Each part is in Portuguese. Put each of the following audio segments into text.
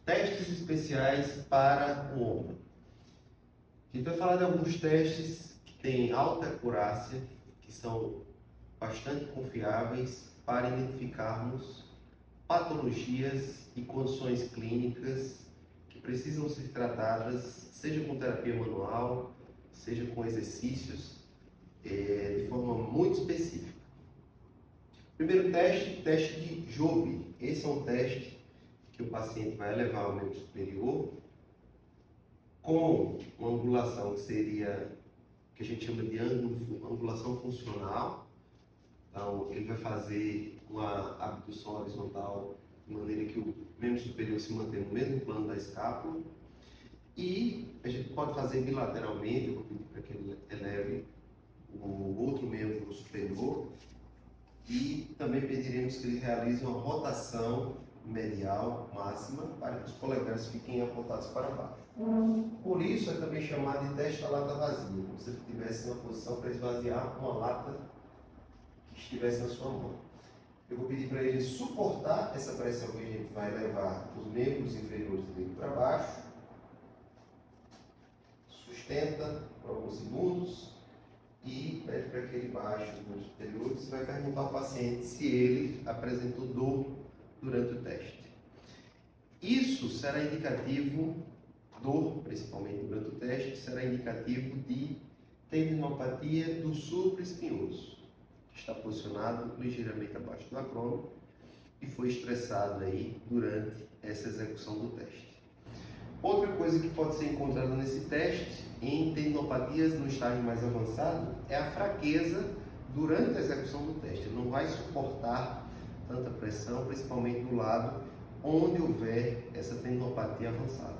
Testes especiais para o ombro. A gente vai falar de alguns testes que têm alta acurácia, que são bastante confiáveis para identificarmos patologias e condições clínicas que precisam ser tratadas, seja com terapia manual, seja com exercícios, de forma muito específica. Primeiro teste de Jobe. Esse é um teste que o paciente vai elevar o membro superior com uma angulação que seria, que a gente chama de angulação funcional. Então, ele vai fazer uma abdução horizontal de maneira que o membro superior se mantenha no mesmo plano da escápula. E a gente pode fazer bilateralmente, eu vou pedir para que ele eleve o outro membro superior. E também pediremos que ele realize uma rotação medial máxima para que os polegares fiquem apontados para baixo. Por isso é também chamado de teste da lata vazia, como se ele estivesse na posição para esvaziar uma lata que estivesse na sua mão. Eu vou pedir para ele suportar essa pressão que a gente vai levar os membros inferiores dele para baixo. Sustenta por alguns segundos e pede para que ele baixe os membros superiores e vai perguntar ao paciente se ele apresentou dor durante o teste. Isso será indicativo, dor principalmente durante o teste, será indicativo de tendinopatia do supraespinhoso, que está posicionado ligeiramente abaixo do acrômio e foi estressado aí durante essa execução do teste. Outra coisa que pode ser encontrada nesse teste, em tendinopatias no estágio mais avançado, é a fraqueza durante a execução do teste. Ele não vai suportar tanta pressão, principalmente do lado onde houver essa tendinopatia avançada.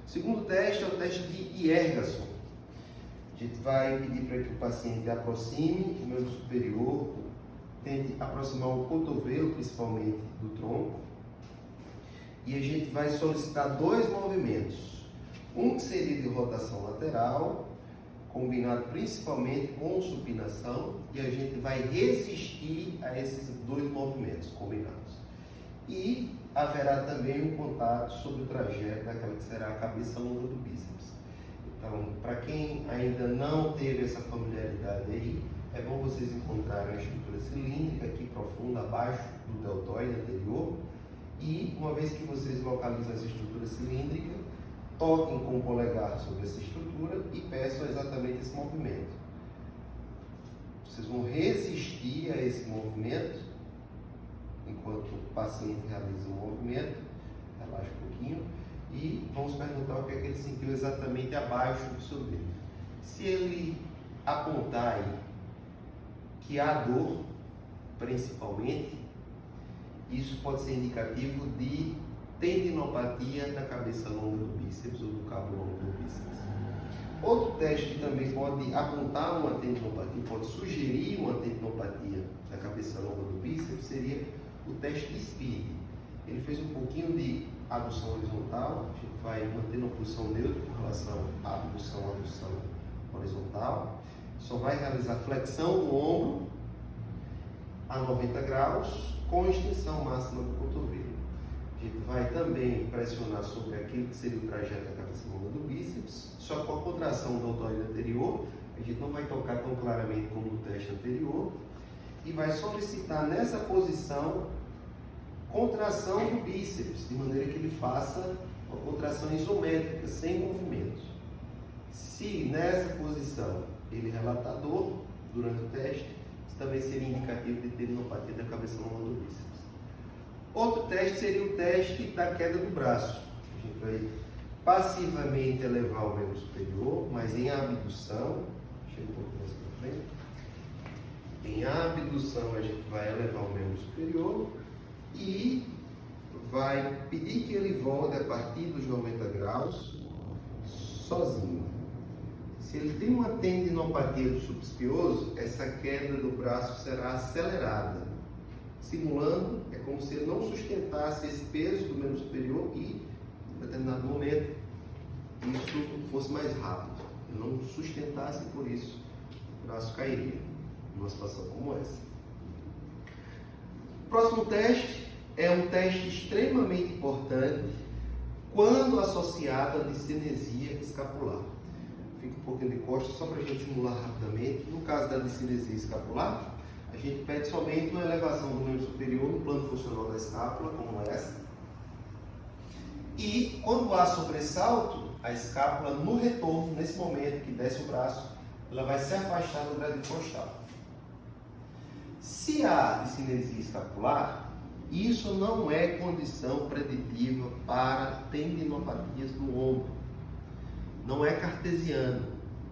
O segundo teste é o teste de Yergason. A gente vai pedir para que o paciente aproxime o membro superior, tente aproximar o cotovelo, principalmente do tronco, e a gente vai solicitar dois movimentos. Um que seria de rotação lateral, combinado principalmente com supinação, e a gente vai resistir a esses dois movimentos combinados. E haverá também um contato sobre o trajeto daquela que será a cabeça longa do bíceps. Então, para quem ainda não teve essa familiaridade aí, é bom vocês encontrarem a estrutura cilíndrica aqui profunda, abaixo do deltoide anterior, e uma vez que vocês localizam essa estrutura cilíndrica, toquem com o polegar sobre essa estrutura e peçam exatamente esse movimento. Vocês vão resistir a esse movimento enquanto o paciente realiza o movimento. Relaxa um pouquinho e vamos perguntar o que é que ele sentiu exatamente abaixo do seu dedo. Se ele apontar aí que há dor, principalmente, isso pode ser indicativo de tendinopatia da cabeça longa do bíceps ou do cabo longo do bíceps. Outro teste que também pode apontar uma tendinopatia, pode sugerir uma tendinopatia da cabeça longa do bíceps, seria o teste de Speed. Ele fez um pouquinho de abdução horizontal, a gente vai manter uma posição neutra em relação à abdução horizontal. Só vai realizar flexão do ombro a 90 graus com extensão máxima do cotovelo. A gente vai também pressionar sobre aquilo que seria o trajeto da cabeça longa do bíceps, só com a contração do deltoide anterior. A gente não vai tocar tão claramente como no teste anterior e vai solicitar nessa posição contração do bíceps, de maneira que ele faça uma contração isométrica, sem movimento. Se nessa posição ele relatar dor durante o teste, isso também seria indicativo de tendinopatia da cabeça longa do bíceps. Outro teste seria o teste da queda do braço. A gente vai passivamente elevar o membro superior, mas em abdução. Chega um pouco mais para frente. Em abdução a gente vai elevar o membro superior e vai pedir que ele volte a partir dos 90 graus sozinho. Se ele tem uma tendinopatia do subespinhoso, essa queda do braço será acelerada. Simulando, é como se ele não sustentasse esse peso do membro superior e, em determinado momento, isso fosse mais rápido. Ele não sustentasse, por isso, o braço cairia, numa situação como essa. O próximo teste é um teste extremamente importante quando associada à discinesia escapular. Fica um pouquinho de costa só para a gente simular rapidamente. No caso da discinesia escapular, a gente pede somente uma elevação do membro superior no plano funcional da escápula, como essa. E quando há sobressalto, a escápula no retorno, nesse momento que desce o braço, ela vai se afastar do gradiente costal. Se há discinesia escapular, isso não é condição preditiva para tendinopatias do ombro. Não é cartesiano.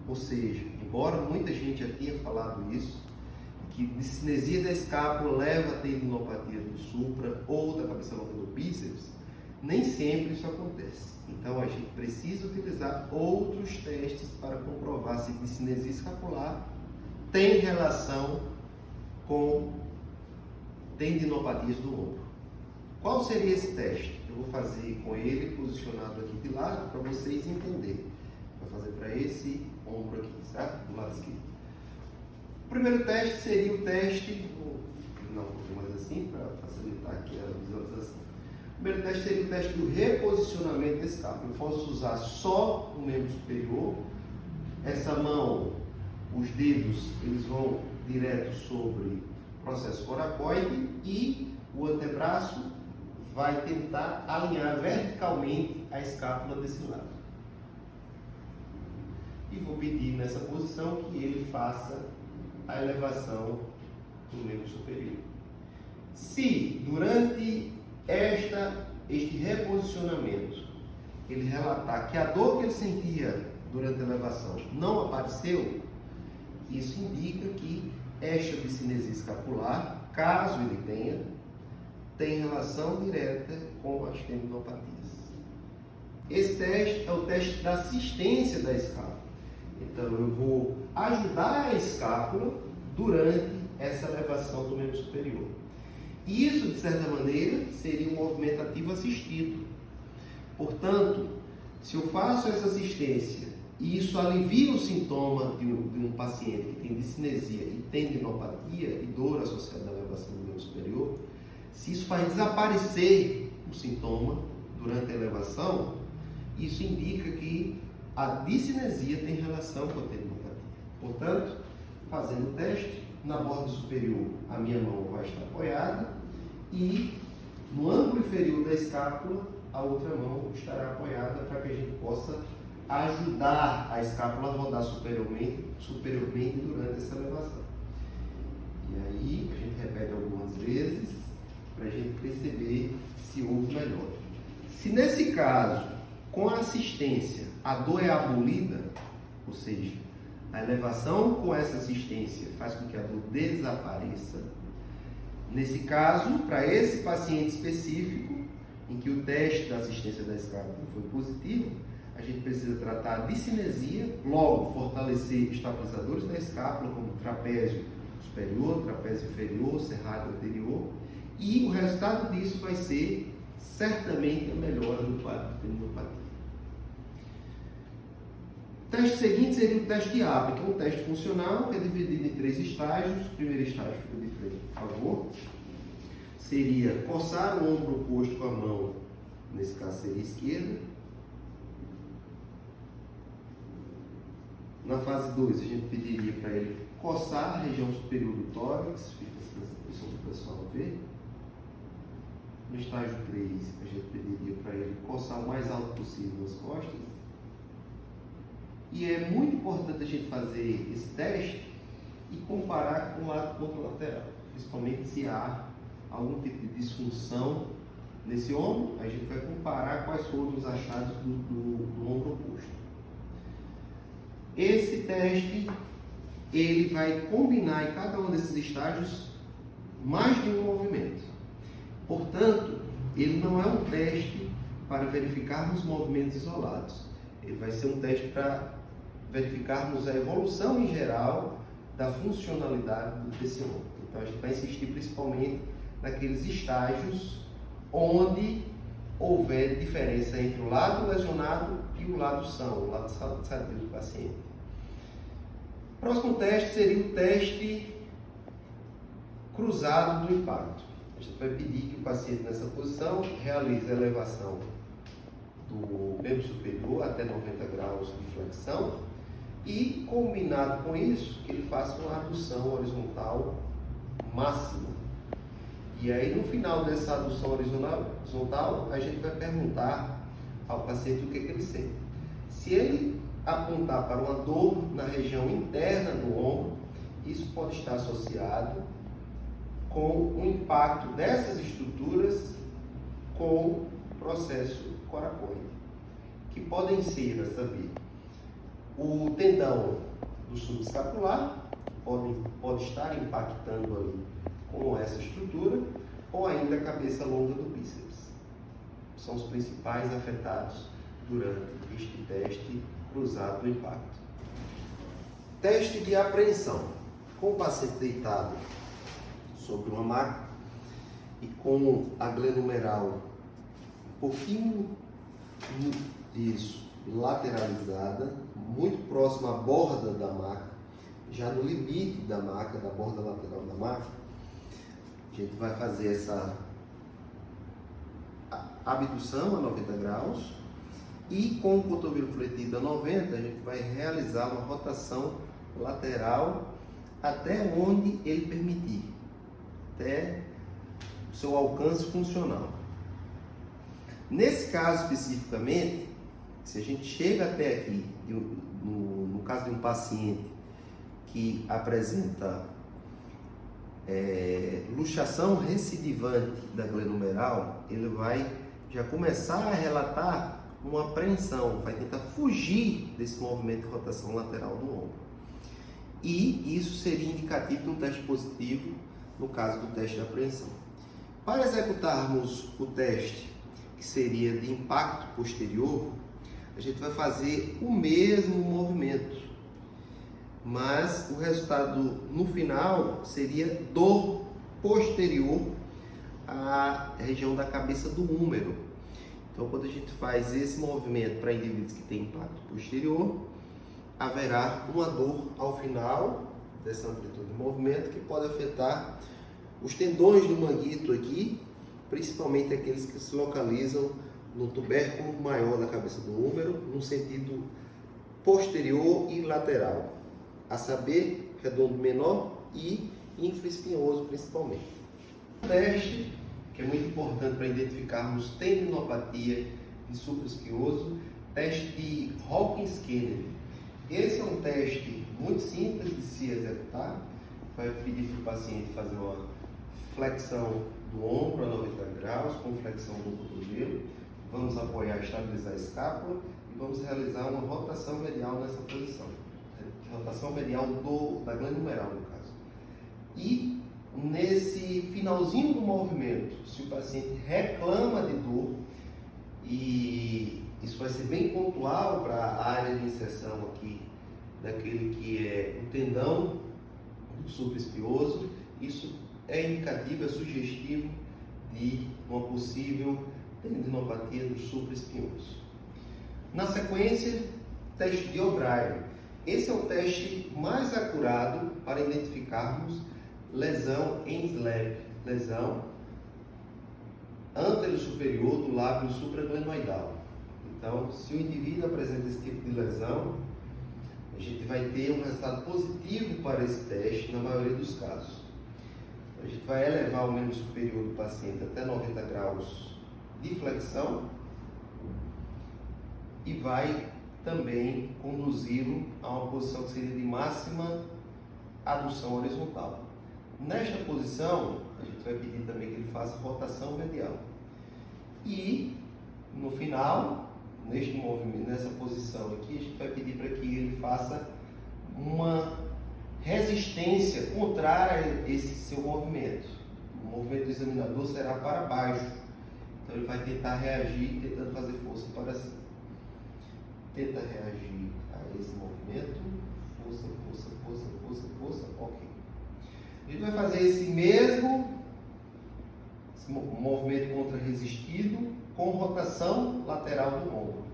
Ou seja, embora muita gente já tenha falado isso, que discinesia da escápula leva a tendinopatia do supra ou da cabeça longa do bíceps, nem sempre isso acontece. Então a gente precisa utilizar outros testes para comprovar se discinesia escapular tem relação com tendinopatias do ombro. Qual seria esse teste? Eu vou fazer com ele posicionado aqui de lado para vocês entenderem. Vou fazer para esse ombro aqui, certo? Do lado esquerdo. O primeiro teste seria o teste, não, um pouquinho mais assim, para facilitar aqui a visualização. O primeiro teste seria o teste do reposicionamento da escápula. Eu posso usar só o membro superior. Essa mão, os dedos, eles vão direto sobre o processo coracoide e o antebraço vai tentar alinhar verticalmente a escápula desse lado. E vou pedir nessa posição que ele faça a elevação do membro superior. Se durante este reposicionamento ele relatar que a dor que ele sentia durante a elevação não apareceu, isso indica que esta discinesia escapular, caso ele tenha, tem relação direta com as tendinopatias. Esse teste é o teste da assistência da escápula. Então eu vou ajudar a escápula durante essa elevação do membro superior. Isso, de certa maneira, seria um movimento ativo assistido. Portanto, se eu faço essa assistência e isso alivia o sintoma de um paciente que tem discinesia e tendinopatia e dor associada à elevação do membro superior, se isso faz desaparecer o sintoma durante a elevação, isso indica que a discinesia tem relação com a tendinopatia. Portanto, fazendo o teste, na borda superior a minha mão vai estar apoiada e no ângulo inferior da escápula a outra mão estará apoiada para que a gente possa ajudar a escápula a rodar superiormente durante essa elevação. E aí a gente repete algumas vezes para a gente perceber se houve melhora. Se nesse caso, com a assistência, a dor é abolida, ou seja, a elevação com essa assistência faz com que a dor desapareça. Nesse caso, para esse paciente específico, em que o teste da assistência da escápula foi positivo, a gente precisa tratar a discinesia, logo fortalecer estabilizadores da escápula, como trapézio superior, trapézio inferior, cerrado anterior, e o resultado disso vai ser certamente a melhora do quadro de tendinopatia. O teste seguinte seria o teste de ABRE, que é um teste funcional que é dividido em 3 estágios. O primeiro estágio fica de frente, por favor. Seria coçar o ombro oposto com a mão, nesse caso seria esquerda. Na fase 2, a gente pediria para ele coçar a região superior do tórax, fica assim nessa posição para o pessoal ver. No estágio 3, a gente pediria para ele coçar o mais alto possível as costas. E é muito importante a gente fazer esse teste e comparar com o lado contralateral, principalmente se há algum tipo de disfunção nesse ombro, a gente vai comparar quais foram os achados do ombro oposto. Esse teste, ele vai combinar em cada um desses estágios mais de um movimento. Portanto, ele não é um teste para verificarmos movimentos isolados. Ele vai ser um teste para verificarmos a evolução em geral da funcionalidade desse ombro. Então, a gente vai insistir principalmente naqueles estágios onde houver diferença entre o lado lesionado e o lado são, o lado sadio do paciente. O próximo teste seria o teste cruzado do impacto. A gente vai pedir que o paciente nessa posição realize a elevação do membro superior até 90 graus de flexão e, combinado com isso, que ele faça uma adução horizontal máxima. E aí, no final dessa adução horizontal, a gente vai perguntar ao paciente o que ele sente. Se ele apontar para uma dor na região interna do ombro, isso pode estar associado com o impacto dessas estruturas com o processo coracoide, que podem ser, a saber, o tendão do subescapular pode estar impactando ali com essa estrutura, ou ainda a cabeça longa do bíceps. São os principais afetados durante este teste cruzado do impacto. Teste de apreensão. Com o paciente deitado sobre uma maca e com a glenumeral um pouquinho lateralizada, muito próxima à borda da maca, já no limite da maca, da borda lateral da maca, a gente vai fazer essa abdução a 90 graus e com o cotovelo fletido a 90, a gente vai realizar uma rotação lateral até onde ele permitir, até o seu alcance funcional. Nesse caso especificamente, se a gente chega até aqui, no caso de um paciente que apresenta luxação recidivante da glenumeral, ele vai já começar a relatar uma apreensão, vai tentar fugir desse movimento de rotação lateral do ombro. E isso seria indicativo de um teste positivo no caso do teste de apreensão. Para executarmos o teste, que seria de impacto posterior, a gente vai fazer o mesmo movimento, mas o resultado no final seria dor posterior à região da cabeça do húmero. Então, quando a gente faz esse movimento para indivíduos que têm impacto posterior, haverá uma dor ao final dessa amplitude de movimento que pode afetar os tendões do manguito aqui, principalmente aqueles que se localizam no tubérculo maior da cabeça do húmero, no sentido posterior e lateral, a saber, redondo menor e infraespinhoso principalmente. Um teste que é muito importante para identificarmos tendinopatia e supraespinhoso, teste de Hawkins-Kennedy. Esse é um teste muito simples de se executar. Vai pedir para o paciente fazer uma flexão do ombro a 90 graus, com flexão do cotovelo. Vamos apoiar, estabilizar a escápula e vamos realizar uma rotação medial nessa posição. Rotação medial da glenumeral, no caso. E nesse finalzinho do movimento, se o paciente reclama de dor, e isso vai ser bem pontual para a área de inserção aqui, daquele que é o tendão do supraespinhoso, isso é indicativo, é sugestivo de uma possível tendinopatia do supraespinhoso. Na sequência, teste de O'Brien. Esse é o teste mais acurado para identificarmos lesão em SLAP, lesão antero superior do lábio supraglenoidal. Então, se o indivíduo apresenta esse tipo de lesão, a gente vai ter um resultado positivo para esse teste na maioria dos casos. A gente vai elevar o membro superior do paciente até 90 graus de flexão e vai também conduzi-lo a uma posição que seria de máxima adução horizontal. Nesta posição, a gente vai pedir também que ele faça rotação medial. E, no final, neste movimento, nessa posição aqui, a gente vai pedir para que ele faça uma resistência contrária a esse seu movimento. O movimento do examinador será para baixo. Então, ele vai tentar reagir, tentando fazer força para cima. Tenta reagir a esse movimento. Força, força, força, força, força. Ok. A gente vai fazer esse mesmo movimento contra-resistido com rotação lateral do ombro.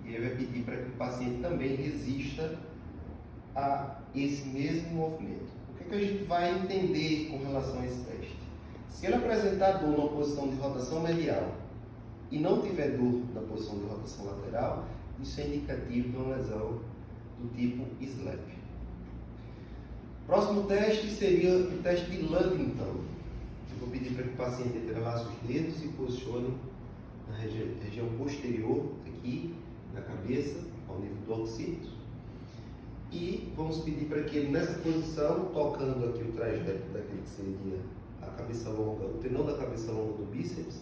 E aí vai pedir para que o paciente também resista a esse mesmo movimento. O que a gente vai entender com relação a esse teste? Se ele apresentar dor numa posição de rotação medial e não tiver dor na posição de rotação lateral, isso é indicativo de uma lesão do tipo SLAP. Próximo teste seria o teste de Ludington. Eu vou pedir para que o paciente entrelace os dedos e posicione na região posterior, aqui na cabeça, ao nível do occipito. E vamos pedir para que ele, nessa posição, tocando aqui o trajeto daquele que seria a cabeça longa, o tendão da cabeça longa do bíceps,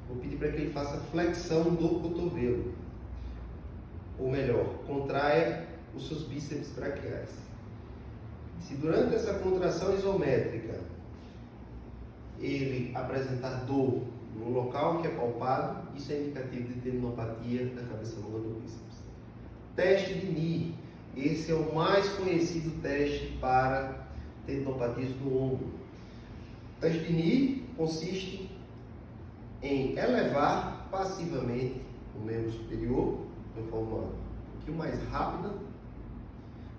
vou pedir para que ele faça flexão do cotovelo. Ou melhor, contraia os seus bíceps braquiais. Se durante essa contração isométrica ele apresentar dor no local que é palpado, isso é indicativo de tendinopatia da cabeça longa do bíceps. Teste de Knee. Esse é o mais conhecido teste para tendinopatias do ombro. O teste de Knee consiste em elevar passivamente o membro superior de uma forma um pouquinho mais rápida,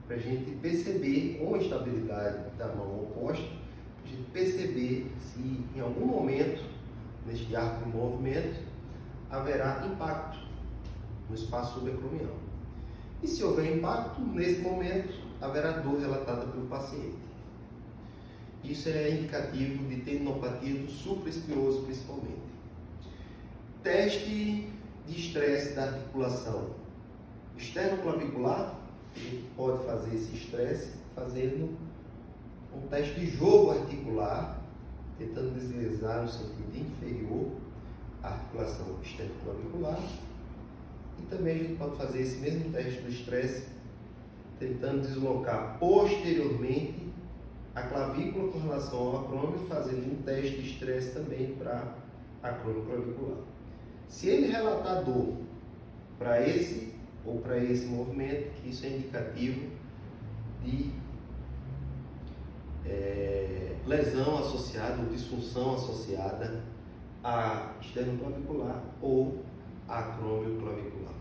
para a gente perceber com a estabilidade da mão oposta, para a gente perceber se em algum momento, neste arco de movimento, haverá impacto no espaço subacromial. E se houver impacto, nesse momento, haverá dor relatada pelo paciente. Isso é indicativo de tendinopatia do supraespinhoso, principalmente. Teste de estresse da articulação externo-clavicular. A gente pode fazer esse estresse fazendo um teste de jogo articular, tentando deslizar no sentido inferior a articulação externo-clavicular. E também a gente pode fazer esse mesmo teste do estresse, tentando deslocar posteriormente a clavícula com relação ao acrômio, fazendo um teste de estresse também para acrômio clavicular. Se ele relatar dor para esse ou para esse movimento, que isso é indicativo de lesão associada ou disfunção associada a esternoclavicular ou acrômio clavicular.